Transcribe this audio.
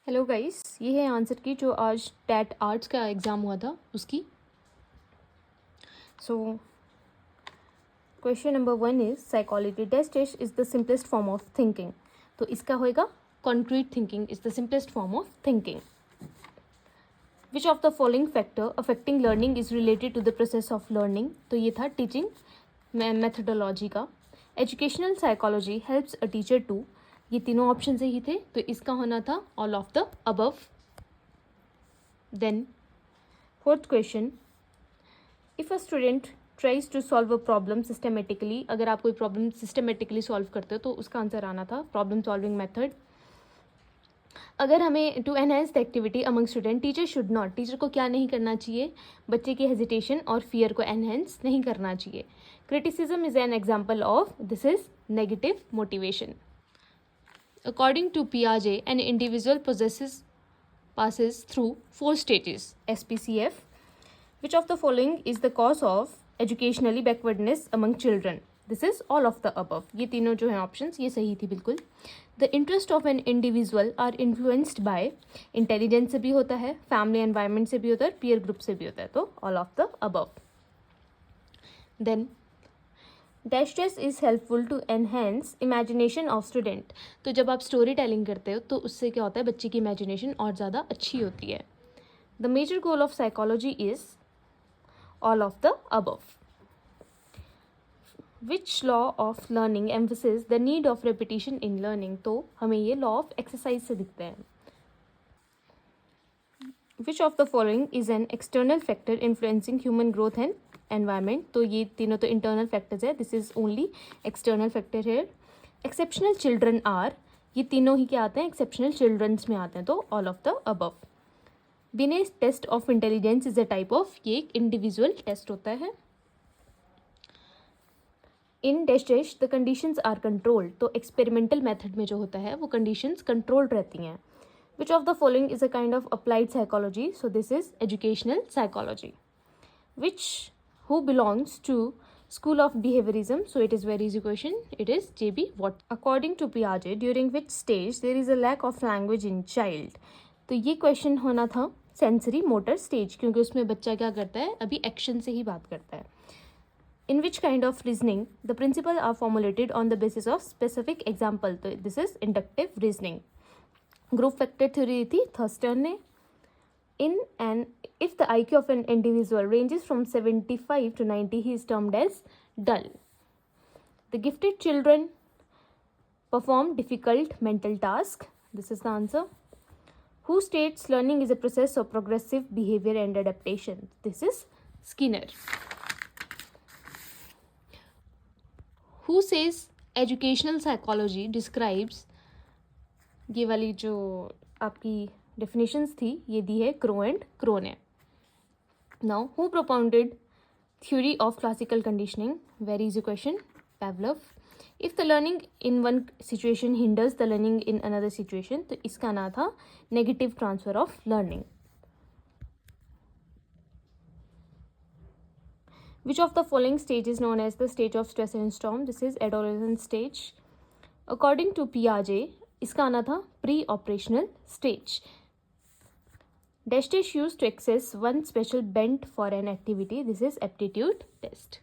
Hello guys, ये है answer की जो आज टैट आर्ट्स का एग्ज़ाम हुआ था उसकी। So question number 1 is psychology test is the simplest form of thinking. तो इसका होएगा concrete thinking is the simplest form of thinking. Which of the following factor affecting learning is related to the process of learning. तो ये था teaching methodology का। Educational psychology helps a teacher to. ये तीनों option सही थे, तो इसका होना था all of the above. Then fourth question, if a student tries to solve a problem systematically. अगर आप कोई प्रॉब्लम सिस्टमेटिकली सॉल्व करते हो तो उसका आंसर आना था प्रॉब्लम सॉल्विंग मेथड। अगर हमें to enhance the activity among student, teacher should not. Teacher को क्या नहीं करना चाहिए? बच्चे की हेजिटेशन और फियर को एनहेंस नहीं करना चाहिए। Criticism is an example of this is negative motivation. According to पियाजे an individual passes through 4 stages SPCF. Which of the following is the cause of educationally backwardness among children? This is all of the above. ये तीनों जो हैं options ये सही थी बिल्कुल। The interest of an individual are influenced by intelligence से भी होता है, family environment से भी होता है, peer group से भी होता है, तो all of the above. Then dash test is helpful to enhance imagination of student. तो जब आप स्टोरी टेलिंग करते हो तो उससे क्या होता है, बच्चे की इमेजिनेशन और ज़्यादा अच्छी होती है। The major goal of psychology is all of the above. Which law of learning emphasis the need of repetition in learning. तो हमें ये लॉ ऑफ एक्सरसाइज से दिखते हैं। Which of the following is an external factor influencing human growth and environment. तो ये तीनों तो इंटरनल फैक्टर्स है, this is only external factor है। एक्सेप्शनल चिल्ड्रन आर, ये तीनों ही क्या आते हैं, एक्सेप्शनल चिल्ड्रंस में आते हैं, तो all of the above. Binet's test of intelligence is a type of, ये एक इंडिविजुअल टेस्ट होता है। In test the conditions are controlled. तो एक्सपेरिमेंटल मेथड में जो होता है वो कंडीशंस कंट्रोल्ड रहती हैं। Which of the following is a kind of applied psychology. So this is educational psychology. Which who belongs to school of behaviorism? So it is very easy question, it is J.B. Watt. According to Piaget, during which stage there is a lack of language in child? तो ये question होना था sensory motor stage, क्योंकि उसमें बच्चा क्या करता है, अभी एक्शन से ही बात करता है। In which kind of reasoning the principle are formulated on the basis of specific example. तो this is inductive reasoning. Group factor theory थी थर्स्टन ने। If the IQ of an individual ranges from 75 to 90, he is termed as dull. The gifted children perform difficult mental tasks. This is the answer. Who states learning is a process of progressive behavior and adaptation? This is Skinner. Who says educational psychology describes, ये वाली जो आपकी definitions थी ये दी है Crow and Crow ने। Now who propounded theory of classical conditioning? Very easy question, Pavlov. If the learning in one situation hinders the learning in another situation, तो इसका नाम था negative transfer of learning. Which of the following stage is known as the stage of stress and storm? This is adolescent stage. According to पियाजे इसका आना था pre operational stage. Dash test used to access one special bent for an activity. This is aptitude test.